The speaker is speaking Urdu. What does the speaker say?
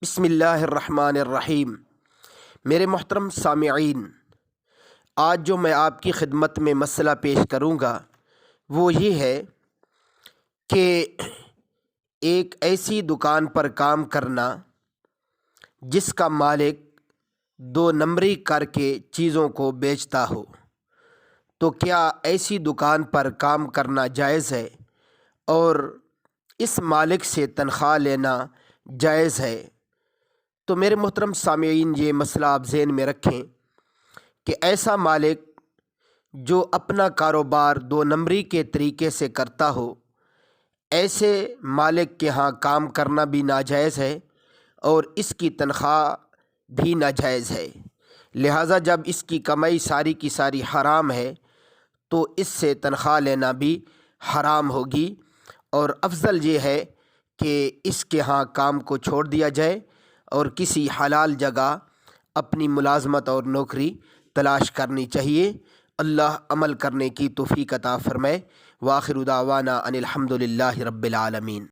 بسم اللہ الرحمن الرحیم۔ میرے محترم سامعین، آج جو میں آپ کی خدمت میں مسئلہ پیش کروں گا وہ یہ ہے کہ ایک ایسی دکان پر کام کرنا جس کا مالک دو نمبری کر کے چیزوں کو بیچتا ہو، تو کیا ایسی دکان پر کام کرنا جائز ہے اور اس مالک سے تنخواہ لینا جائز ہے؟ تو میرے محترم سامعین، یہ مسئلہ آپ ذہن میں رکھیں کہ ایسا مالک جو اپنا کاروبار دو نمبری کے طریقے سے کرتا ہو، ایسے مالک کے ہاں کام کرنا بھی ناجائز ہے اور اس کی تنخواہ بھی ناجائز ہے۔ لہٰذا جب اس کی کمائی ساری کی ساری حرام ہے تو اس سے تنخواہ لینا بھی حرام ہوگی، اور افضل یہ ہے کہ اس کے ہاں کام کو چھوڑ دیا جائے اور کسی حلال جگہ اپنی ملازمت اور نوکری تلاش کرنی چاہیے۔ اللہ عمل کرنے کی توفیق عطا فرمائے۔ وآخر دعوانا ان الحمد للہ رب العالمین۔